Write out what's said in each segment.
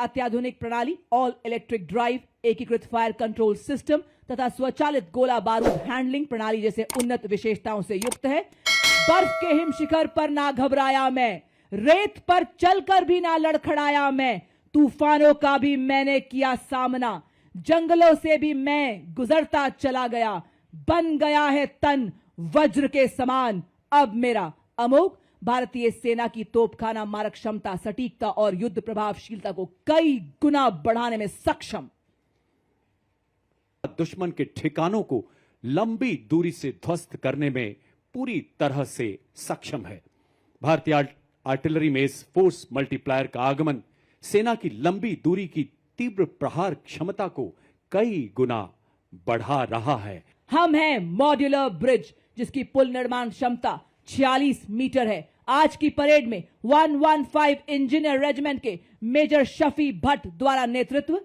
अत्याधुनिक प्रणाली, all electric drive, एकीकृत फायर कंट्रोल सिस्टम तथा स्वचालित गोला बारूद हैंडलिंग प्रणाली जैसे उन्नत विशेषताओं से युक्त है। बर्फ के हिम शिखर पर ना घबराया मैं, रेत पर चलकर भी ना लड़खड़ाया मैं, तूफानों का भी मैंने किया सामना, जंगलों से भी मैं गुजरता चला गया, बन गया है तन वज्र के समान अब मेरा। अमोघ भारतीय सेना की तोपखाना मारक क्षमता, सटीकता और युद्ध प्रभावशीलता को कई गुना बढ़ाने में सक्षम। दुश्मन के ठिकानों को लंबी दूरी से ध्वस्त करने में पूरी तरह से सक्षम है। भारतीय आर्टिलरी में इस फोर्स मल्टीप्लायर का आगमन सेना की लंबी दूरी की तीव्र प्रहार क्षमता को कई गुना बढ़ा रहा है। हम हैं मॉड्यूलर ब्रिज, जिसकी पुल निर्माण क्षमता 46 मीटर है। आज की परेड में 115 इंजीनियर रेजिमेंट के मेजर शफी भट्ट द्वारा नेतृत्व,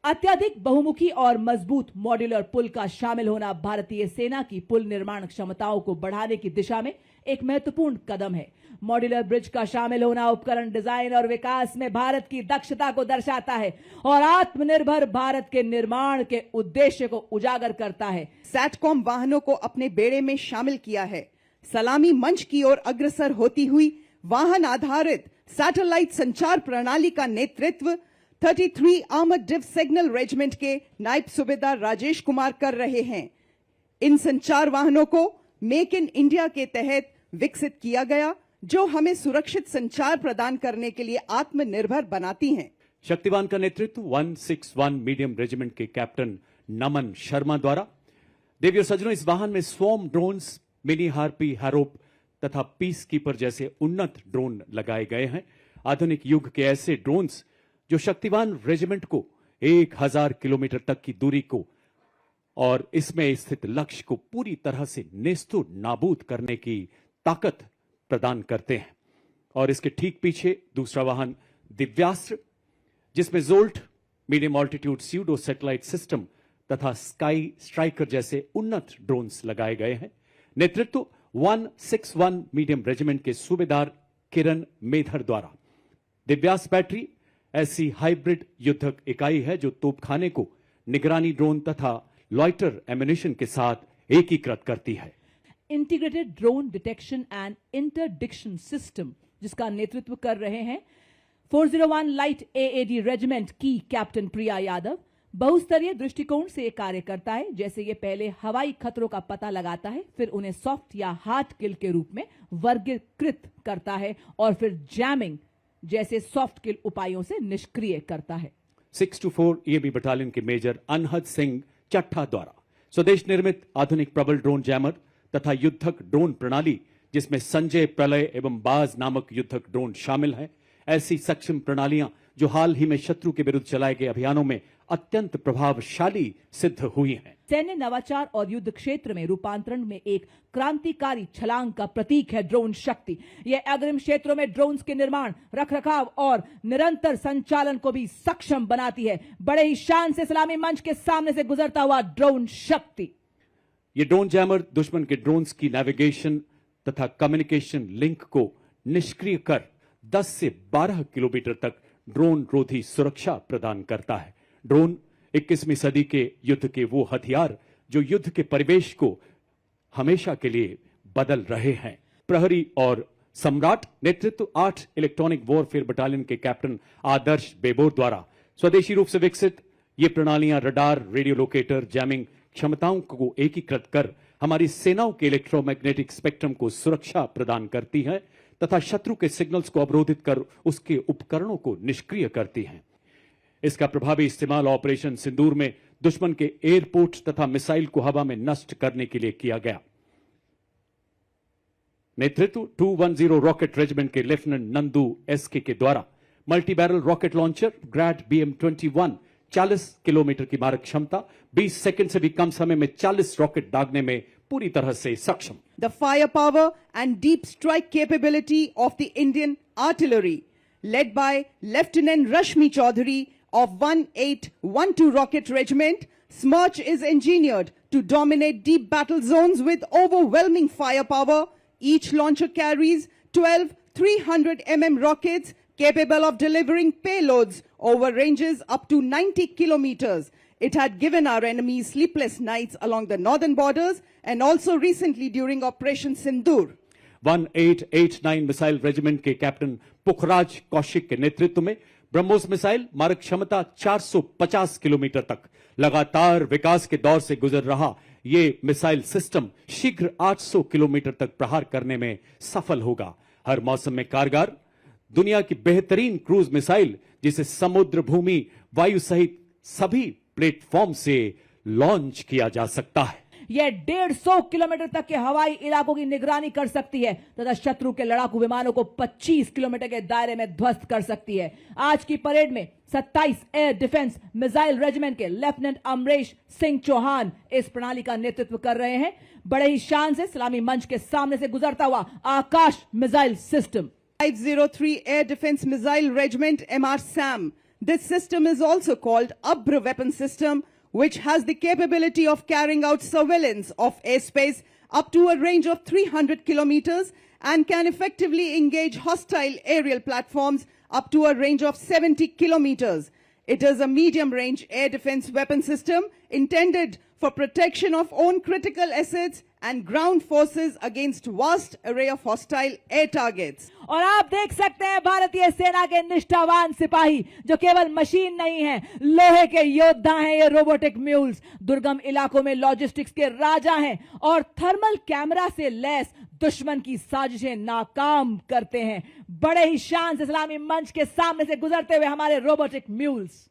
अत्यधिक बहुमुखी और मजबूत मॉड्यूलर पुल का शामिल होना भारतीय सेना की पुल निर्माण क्षमताओं को बढ़ाने की दिशा में एक महत्वपूर्ण कदम है। मॉड्यूलर ब्रिज का शामिल होना उपकरण डिजाइन और विकास में भारत की दक्षता को दर्शाता है और आत्मनिर्भर भारत के निर्माण के उद्देश्य को उजागर करता है। सैटकॉम वाहनों को अपने बेड़े में शामिल किया है। सलामी मंच की ओर अग्रसर होती हुई वाहन आधारित सैटेलाइट संचार प्रणाली का नेतृत्व 33 आर्मर्ड डिव सिग्नल रेजिमेंट के नायब सूबेदार राजेश कुमार कर रहे हैं। इन संचार वाहनों को मेक इन इंडिया के तहत विकसित किया गया, जो हमें सुरक्षित संचार प्रदान करने के लिए आत्मनिर्भर बनाती हैं। शक्तिवान का नेतृत्व 161 मीडियम रेजिमेंट के कैप्टन नमन शर्मा द्वारा। देवियों सज्जनों, इस वाहन में स्वॉर्म ड्रोन्स, मिनी हार्पी, हैरोप तथा पीस कीपर जैसे उन्नत ड्रोन लगाए गए हैं। आधुनिक युग के ऐसे ड्रोन्स जो शक्तिवान रेजिमेंट को 1000 किलोमीटर तक की दूरी को और इसमें स्थित लक्ष्य को पूरी तरह से नेस्तो नाबूद करने की ताकत प्रदान करते हैं। और इसके ठीक पीछे दूसरा वाहन दिव्यास्त्र, जिसमें jolt, medium altitude pseudo satellite system तथा स्काई स्ट्राइकर जैसे उन्नत ड्रोन्स लगाए गए हैं। नेतृत्व 161 मीडियम रेजिमेंट के सूबेदार किरण मेधर द्वारा। दिव्यास बैटरी ऐसी हाइब्रिड युद्धक इकाई है जो तोपखाने को निगरानी ड्रोन तथा लॉइटर एम्यूनिशन के साथ एकीकृत करती है। Integrated drone detection and interdiction system, जिसका नेतृत्व कर रहे हैं 401 लाइट एएडी रेजिमेंट की कैप्टन प्रिया यादव, बहुस्तरीय दृष्टिकोण से कार्य करता है। जैसे ये पहले हवाई खतरों का पता लगाता है, फिर उन्हें सॉफ्ट या हार्ड किल के रूप में वर्गीकृत करता है और फिर जैमिंग जैसे सॉफ्ट किल उपायों से निष्क्रिय करता है। 624 ईएबी बटालियन के मेजर अनहद सिंह चट्ठा द्वारा स्वदेश निर्मित आधुनिक प्रबल ड्रोन जैमर तथा युद्धक ड्रोन प्रणाली, जिसमें संजय, प्रलय एवं बाज नामक युद्धक ड्रोन शामिल हैं। ऐसी सक्षम प्रणालियां जो हाल ही में शत्रु के विरुद्ध चलाए गए अभियानों में अत्यंत प्रभावशाली सिद्ध हुई हैं। सैन्य नवाचार और युद्ध क्षेत्र में रूपांतरण में एक क्रांतिकारी छलांग का प्रतीक है ड्रोन शक्ति। यह अग्रिम क्षेत्रों में ड्रोन्स के निर्माण, रखरखाव और निरंतर संचालन को भी सक्षम बनाती है। बड़े ही शान से सलामी मंच के सामने से गुजरता हुआ ड्रोन शक्ति। ये ड्रोन जैमर दुश्मन के ड्रोन्स की नेविगेशन तथा कम्युनिकेशन लिंक को निष्क्रिय कर 10 से 12 किलोमीटर तक ड्रोन रोधी सुरक्षा प्रदान करता है। ड्रोन 21वीं सदी के युद्ध के वो हथियार जो युद्ध के परिवेश को हमेशा के लिए बदल रहे हैं। प्रहरी और सम्राट नेतृत्व 8 इलेक्ट्रॉनिक वॉरफेयर बटालियन के कैप्टन आदर्श बेबोर द्वारा स्वदेशी रूप से विकसित ये प्रणालियां रडार, रेडियो लोकेटर, जैमिंग क्षमताओं को एकीकृत कर हमारी सेनाओं के इलेक्ट्रोमैग्नेटिक स्पेक्ट्रम को सुरक्षा प्रदान करती हैं तथा शत्रु के सिग्नल्स को अवरोधित कर उसके उपकरणों को निष्क्रिय करती हैं। इसका प्रभावी इस्तेमाल ऑपरेशन सिंदूर में दुश्मन के एयरपोर्ट तथा मिसाइल को हवा में नष्ट करने के लिए किया गया। नेतृत्व 210 रॉकेट रेजिमेंट के लेफ्टिनेंट नंदू एसके के द्वारा multi barrel rocket launcher Grad BM-21 40 kilometre की मारक क्षमता, 20 सेकंड से भी कम समय में 40 रॉकेट दागने में पूरी तरह से सक्षम। The firepower and deep strike capability of the Indian artillery, led by Lieutenant Rashmi Chaudhary of 1812 Rocket Regiment, Smirch is engineered to dominate deep battle zones with overwhelming firepower. Each launcher carries 12 300 mm rockets capable of delivering payloads over ranges up to 90 kilometers. It had given our enemies sleepless nights along the northern borders and also recently during Operation Sindoor. 1889 missile regiment के captain पुखराज कौशिक के नेतृत्व में BrahMos missile मारक क्षमता 450 kilometre तक लगातार विकास के दौर से गुजर रहा ये मिसाइल सिस्टम शीघ्र 800 किलोमीटर तक प्रहार करने में सफल होगा। हर मौसम में कारगर दुनिया की बेहतरीन क्रूज मिसाइल जिसे समुद्र, भूमि, वायु सहित सभी प्लेटफॉर्म से लॉन्च किया जा सकता है। यह 150 किलोमीटर तक के हवाई इलाकों की निगरानी कर सकती है तथा शत्रु के लड़ाकू विमानों को 25 किलोमीटर के दायरे में ध्वस्त कर सकती है। आज की परेड में 27 एयर डिफेंस मिसाइल रेजिमेंट के लेफ्टिनेंट अमरेश सिंह चौहान इस प्रणाली का नेतृत्व कर रहे हैं। बड़े ही शान से सलामी मंच के सामने से गुजरता हुआ आकाश missile system 503 Air Defense Missile Regiment MR-SAM. This system is also called Abra Weapon System, which has the capability of carrying out surveillance of airspace up to a range of 300 kilometers and can effectively engage hostile aerial platforms up to a range of 70 kilometers. It is a medium-range air defense weapon system intended for protection of own critical assets and ground forces against vast array of hostile air targets. और आप देख सकते हैं भारतीय सेना के निष्ठावान सिपाही जो केवल मशीन नहीं है, लोहे के योद्धा हैं। ये रोबोटिक म्यूल्स दुर्गम इलाकों में लॉजिस्टिक्स के राजा हैं और थर्मल कैमरा से लैस दुश्मन की साजिशें नाकाम करते हैं। बड़े ही शान से सलामी मंच के सामने से गुजरते हुए हमारे रोबोटिक म्यूल्स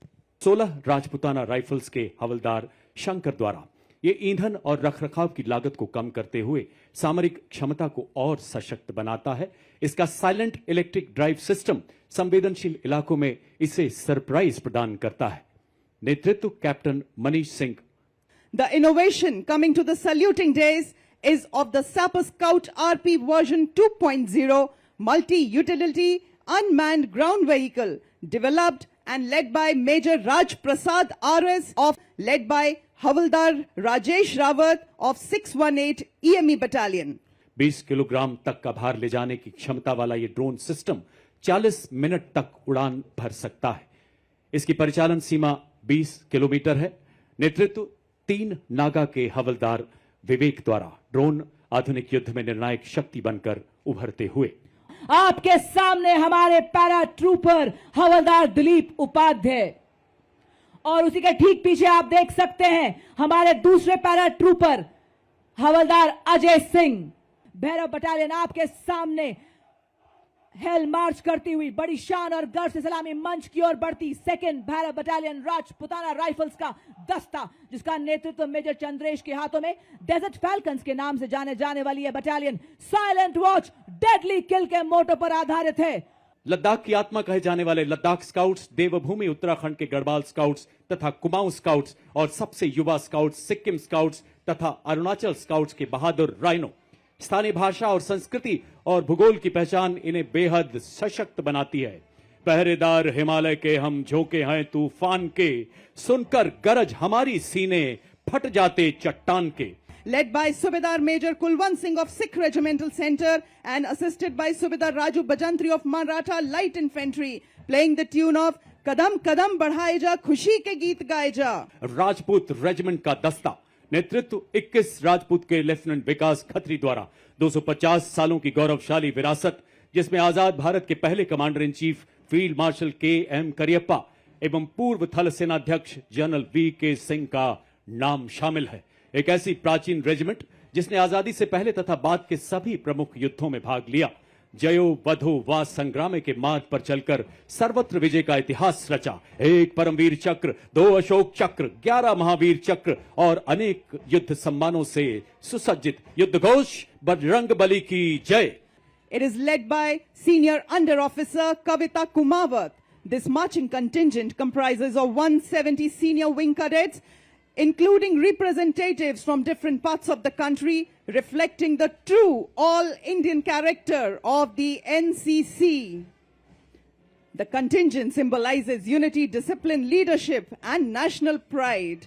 16 राजपुताना राइफल्स के हवलदार शंकर द्वारा ये ईंधन और रखरखाव की लागत को कम करते हुए सामरिक क्षमता को और सशक्त बनाता है। इसका साइलेंट इलेक्ट्रिक ड्राइव सिस्टम संवेदनशील इलाकों में इसे सरप्राइज प्रदान करता है। नेतृत्व captain Manish Singh. The innovation coming to the saluting days is of the Sapper Scout RP version 2.0 multi-utility unmanned ground vehicle developed and led by Major Raj Prasad RS led by Havaldar Rajesh Rawat of 618 EME Battalion. 20 kilogram तक का भार ले जाने की क्षमता वाला ये drone system 40 minute तक उड़ान भर सकता है। इसकी परिचालन सीमा 20 किलोमीटर है। नेतृत्व 3 नागा के हवलदार विवेक द्वारा ड्रोन आधुनिक युद्ध में निर्णायक शक्ति बनकर उभरते हुए। आपके सामने हमारे पैरा ट्रूपर हवलदार दिलीप उपाध्याय और उसी के ठीक पीछे आप देख सकते हैं हमारे दूसरे पैरा ट्रूपर हवलदार अजय सिंह। भैरव बटालियन आपके सामने हेल मार्च करती हुई बड़ी शान और गर्व से सलामी मंच की ओर बढ़ती second Bhairav battalion Rajputana rifles का दस्ता जिसका नेतृत्व मेजर चंद्रेश के हाथों में डेजर्ट फैल्कन्स के नाम से जाने जाने वाली यह बटालियन साइलेंट वॉच डेडली किल के मोटो पर आधारित है। लद्दाख की आत्मा कहे जाने वाले लद्दाख स्काउट्स, देवभूमि उत्तराखंड के गढ़वाल स्काउट्स तथा कुमाऊं स्काउट्स और सबसे युवा स्काउट्स सिक्किम स्काउट्स तथा अरुणाचल स्काउट्स के बहादुर राइनो। स्थानीय भाषा और संस्कृति और भूगोल की पहचान इन्हें बेहद सशक्त बनाती है। पहरेदार हिमालय के हम झोंके हैं तूफान के, सुनकर गरज हमारी सीने फट जाते चट्टान के। Led by Subedar Major Kulwant Singh of Sikh Regimental Center and assisted by Subedar Raju Bajantri of Maratha Light Infantry, playing the tune of Kadam Kadam Badhaye Ja Khushi ke Geet Gaye Ja. Rajput regiment का दस्ता नेतृत्व 21 राजपूत के lieutenant विकास खत्री द्वारा 250 सालों की गौरवशाली विरासत जिसमें आजाद भारत के पहले commander in chief field marshal KM. Cariappa एवं पूर्व थल सेनाध्यक्ष जनरल वी.के. सिंह का नाम शामिल है। एक ऐसी प्राचीन रेजिमेंट जिसने आजादी से पहले तथा बाद के सभी प्रमुख युद्धों में भाग लिया। जयो वधो वा संग्राम के मार्ग पर चलकर सर्वत्र विजय का इतिहास रचा। 1 परमवीर चक्र, 2 अशोक चक्र, 11 महावीर चक्र और अनेक युद्ध सम्मानों से सुसज्जित युद्ध घोष बजरंग बली की जय। It is led by Senior Under Officer Kavita Kumawat. This marching contingent comprises of 170 senior wing cadets, including representatives from different parts of the country, reflecting the true all-Indian character of the NCC. The contingent symbolizes unity, discipline, leadership, and national pride.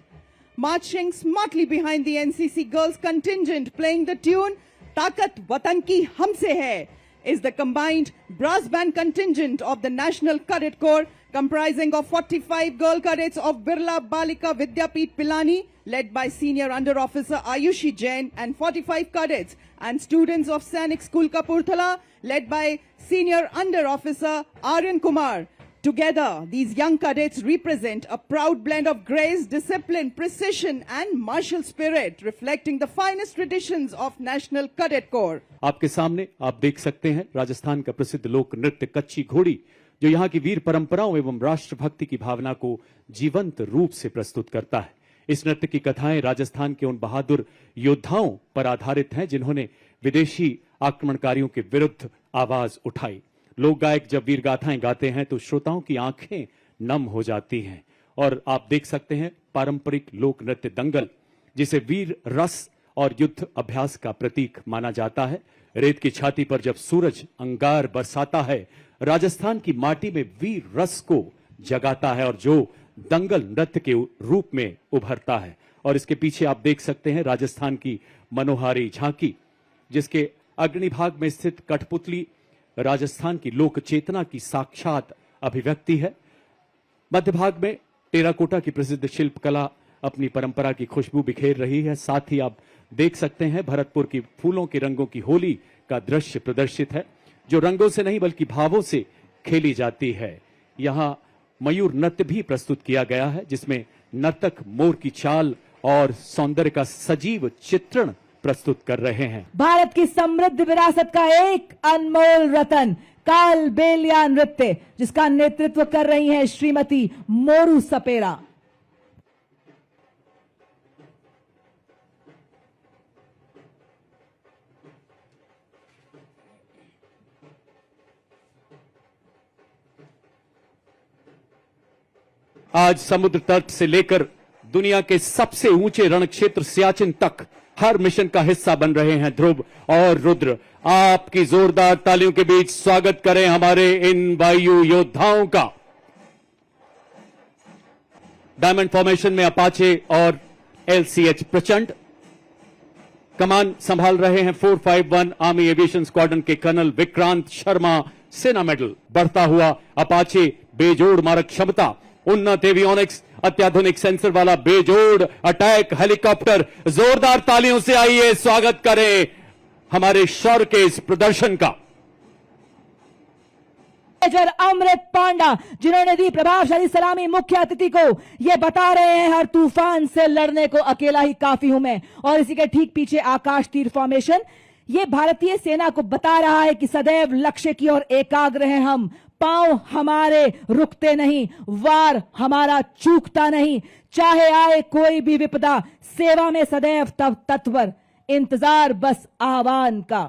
Marching smartly behind the NCC girls contingent, playing the tune "Taakat Watan Ki Humse Hai." is the combined brass band contingent of the National Cadet Corps, comprising of 45 girl cadets of Birla Balika Vidyapeeth Pilani, led by Senior Under Officer Ayushi Jain, and 45 cadets and students of Sainik School Kapurthala, led by Senior Under Officer Aryan Kumar. Together, these young cadets represent a proud blend of grace, discipline, precision, and martial spirit, reflecting the finest traditions of National Cadet Corps. आपके सामने आप देख सकते हैं राजस्थान का प्रसिद्ध लोक नृत्य कच्ची घोड़ी, जो यहाँ की वीर परंपराओं एवं राष्ट्रभक्ति की भावना को जीवंत रूप से प्रस्तुत करता है। इस नृत्य की कथाएं राजस्थान के उन बहादुर योद्धाओं पर आधारित हैं जिन्होंने विदेशी आक्रमणकारियों के विरुद्ध आवाज उठाई। लोक गायक जब वीर गाथाएं गाते हैं तो श्रोताओं की आंखें नम हो जाती हैं। और आप देख सकते हैं पारंपरिक लोक नृत्य दंगल, जिसे वीर रस और युद्ध अभ्यास का प्रतीक माना जाता है। रेत की छाती पर जब सूरज अंगार बरसाता है, राजस्थान की माटी में वीर रस को जगाता है और जो दंगल नृत्य के रूप में उभरता है। और इसके पीछे आप देख सकते हैं राजस्थान की मनोहारी झांकी, जिसके अग्रणी भाग में स्थित कठपुतली राजस्थान की लोक चेतना की साक्षात अभिव्यक्ति है। मध्य भाग में टेराकोटा की प्रसिद्ध शिल्प कला अपनी परंपरा की खुशबू बिखेर रही है। साथ ही आप देख सकते हैं भरतपुर की फूलों के रंगों की होली का दृश्य प्रदर्शित है, जो रंगों से नहीं बल्कि भावों से खेली जाती है। यहां मयूर नृत्य भी प्रस्तुत किया गया है, जिसमें नर्तक मोर की चाल और सौंदर्य का सजीव चित्रण प्रस्तुत कर रहे हैं। भारत की समृद्ध विरासत का एक अनमोल रतन काल बेलिया नृत्य, जिसका नेतृत्व कर रही हैं श्रीमती मोरू सपेरा। आज समुद्र तट से लेकर दुनिया के सबसे ऊंचे रण क्षेत्र सियाचिन तक हर मिशन का हिस्सा बन रहे हैं ध्रुव और रुद्र। आपकी जोरदार तालियों के बीच स्वागत करें हमारे इन वायु योद्धाओं का। डायमंड फॉर्मेशन में अपाचे और LCH प्रचंड कमान संभाल रहे हैं 451 आर्मी एविएशन स्क्वाड्रन के कर्नल विक्रांत शर्मा। सेना मेडल बढ़ता हुआ अपाचे बेजोड़ मारक क्षमता, उन्नत एवियोनिक्स, अत्याधुनिक सेंसर वाला बेजोड़ अटैक हेलीकॉप्टर। जोरदार तालियों से आइए स्वागत करें हमारे शौर्य के इस प्रदर्शन का। मेजर अमृत पांडा, जिन्होंने दी प्रभावशाली सलामी मुख्य अतिथि को, ये बता रहे हैं हर तूफान से लड़ने को अकेला ही काफी हूं मैं। और इसी के ठीक पीछे आकाश तीर फॉर्मेशन, ये भारतीय सेना को बता रहा है कि सदैव लक्ष्य की ओर एकाग्र हैं हम। पांव हमारे रुकते नहीं, वार हमारा चूकता नहीं, चाहे आए कोई भी विपदा, सेवा में सदैव तब तत्पर, इंतजार बस आह्वान का।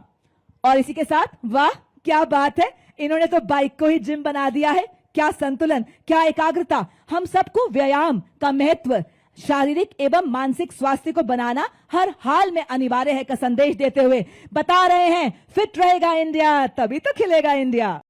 और इसी के साथ, वाह क्या बात है, इन्होंने तो बाइक को ही जिम बना दिया है। क्या संतुलन, क्या एकाग्रता। हम सबको व्यायाम का महत्व, शारीरिक एवं मानसिक स्वास्थ्य को बनाना हर हाल में अनिवार्य है का संदेश देते हुए बता रहे हैं, फिट रहेगा इंडिया तभी तो खिलेगा इंडिया।